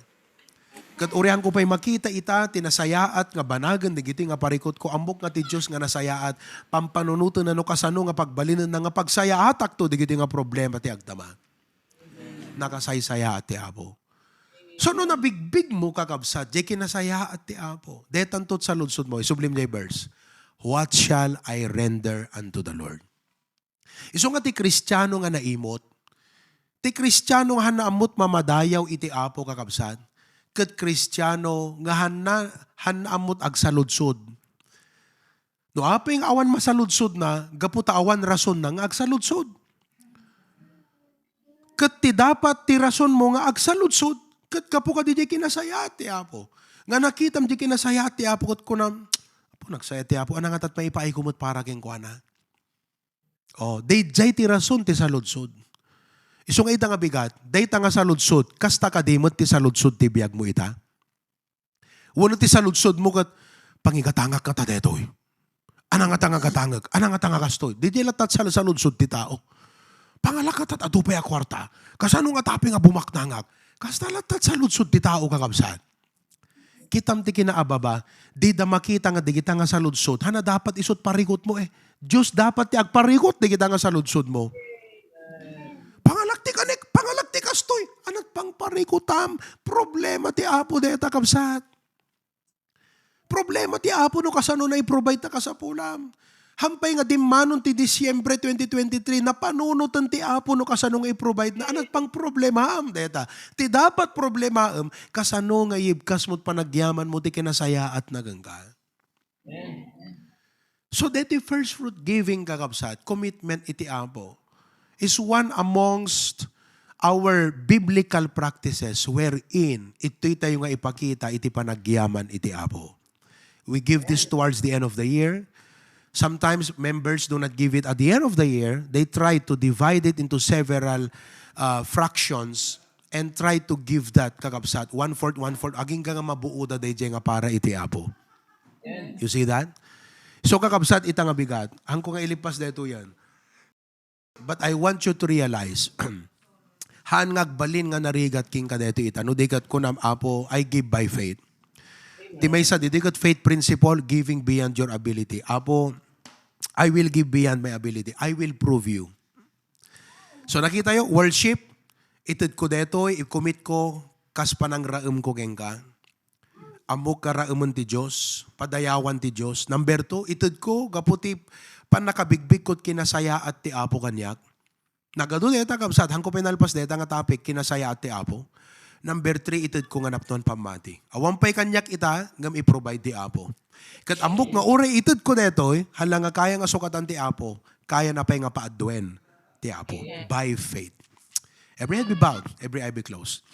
Kat urihan ko pa'y makita ita tinasayaat nga banagan digiti nga parikot ko ambok nga ti Dios nga nasayaat pampanunuto na no kasano nga pagbalinan na nga pagsayaat akto digiti nga problema ti agdama. Nakasaysaya at ti apo. So no nabigbig mo kakabsat, di kinasaya at ti apo. Detantot sa lunsod mo, isublim niya verse, what shall I render unto the Lord? Iso nga ti Kristiyano nga naimot, ti Kristiyano nga naamot mamadayaw iti apo kakabsat, ket Kristiyano nga hanaamot agsaludsod. No aping awan masaludsod na, gaputa awan rason na nga agsaludsod. Kat ti dapat ti rason mo nga agsaludsod, kat kapo ka di kinasaya ti apo. Nga nakitam di kinasaya ti apo, kat kunam, apo nagsaya ti apo, anang atat maipaikumot para keng kuana. Oh, day jay ti rason ti saludsod. Isong ita nga bigat, day ta nga saludsod, kasta kadimot ti saludsod ti biyag mo ita. Wano ti saludsod mo kat, pangigatangak ka ta detoy. Anang atangag, anang atangag kastoy. Di latat sa saludsod ti tao. Pangalakat at adupay a kwarta. Kasano nga tapi nga bumaknangag. Kastalatat sa lutsod ti tao kakabsat. Kitam ti kinaababa, di da makita nga di kita nga sa lutsod. Hana dapat isot parikot mo eh. Diyos dapat ti agparikot di kita nga sa lutsod mo. Pangalakti kastoy. Anat pang parikotam. Problema ti apo deta kabsat. Problema ti apo no kasano na i-provide ta kasapulam. Hampay nga dimmanon ti Disyembre 2023 na panunutan ti apo no kasano nga i-provide na anat pang problema am deta. Ti dapat problema am kasano nga ibkas mo't panagyaman mo ti kinasaya at nagangga. So deti first fruit giving kakabsat, commitment iti apo is one amongst our biblical practices wherein ito'y tayo nga ipakita iti panagyaman iti apo. We give this towards the end of the year. Sometimes members do not give it at the end of the year. They try to divide it into several fractions and try to give that kakabsat. 1/4, 1/4. Aging ka nga mabuuda day nga para iti apo. You see that? So kakabsat ita nga bigat. Ang ko nga ilipas dito yan. But I want you to realize, haan ngagbalin nga narigat king ka dito ita. No digat ko nam apo, I give by faith. Ti may sa didigat faith principle, giving beyond your ability. Apo, I will give beyond my ability. I will prove you. So nakita yo, worship, itid ko deto, i-commit ko, kas panang raem ko keng ka. Amok ka raemon ti Diyos, padayawan ti Diyos. Number 2, itid ko, gaputi, panakabigbig ko't kinasaya at ti apo kanyak. Nagado deta kapsat, hangko pinalpas deta nga topic, kinasaya at ti apo. Number 3, itid ko nga napnon pamati. Awampay kanyak ita, ngam i-provide ti apo. Kat ambok nga oray itid ko deto, hala nga kaya nga sukatan ti apo, kaya na pa'y nga paadwen ti apo. By faith. Every head be bowed, every eye be closed.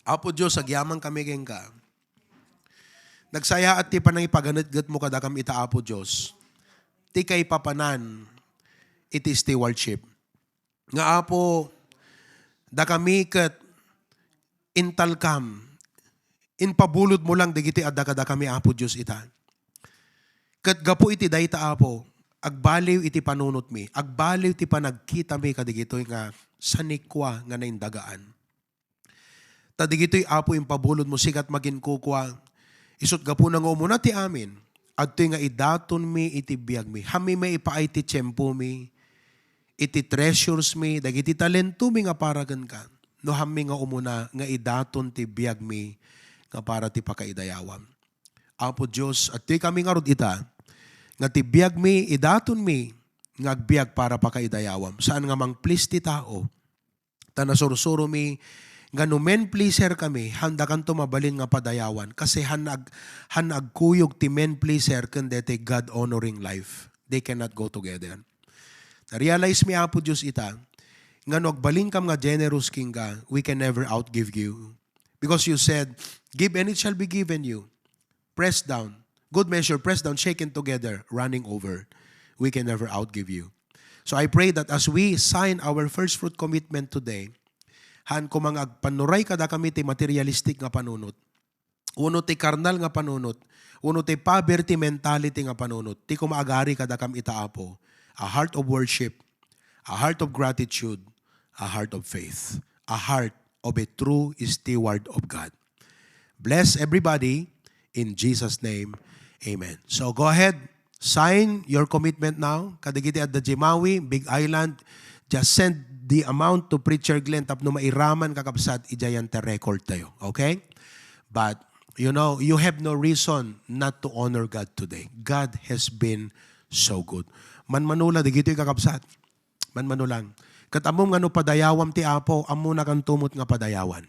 Apo Diyos, agyaman kami keng ka. Nagsaya at ti panang ipaganat-gat mo kadakam ita apo Diyos. Ti kay papanan, it is stewardship. Nga apo, da kami kat intalkam, inpabulod mo lang digiti adda kada kami apo Diyos ita. Kat gapo iti dayta apo, agbaliw iti panunot mi, agbaliw iti panagkita mi kadigitoy nga sanikwa nga naindagaan. Tadigitoy apo impabulod mo sikat magin kukwa, Isot ga po nang umuna ti amin. At nga idaton mi iti biyag mi. Hami may ipaay ti tiyempo mi. Iti treasures mi. Dagiti talento mi nga paragan ka. No hami nga umuna nga idaton ti biyag mi nga para ti pakaidayawam. Apo Diyos, at ti kami nga rod ita, nga ti biyag mi, idaton mi, nga agbiag para pakaidayawam. Saan nga mang please ti tao, tanasursuro mi, nga no men pleaser kami, handa kan tumabalin nga padayawan. Kasi hanagkuyog ti men pleaser kundi ti God honoring life. They cannot go together. Na-realize mi, Apo Diyos ita, nga no agbalin kam nga generous king ka, we can never outgive you. Because you said, give and it shall be given you. Press down. Good measure, press down, shaken together, running over. We can never outgive you. So I pray that as we sign our first fruit commitment today, han ko mga agpanuray kada kami ti materialistic nga panunot. Uno ti karnal nga panunot. Uno ti poverty mentality nga panunot. Ti kumaagari kada kam itaapo. A heart of worship, a heart of gratitude, a heart of faith, a heart of a true steward of God. Bless everybody in Jesus' name. Amen. So go ahead, sign your commitment now. Kadigiti at the Jimawi, Big Island, just send the amount to Preacher Glenn tapno mairaman kakabsat ijayante record tayo. Okay? But, you know, you have no reason not to honor God today. God has been so good. Manmanula, digito yung kakabsat. Manmanulang. Katamom nga no padayawam ti Apo, amo na kan tumot nga padayawan.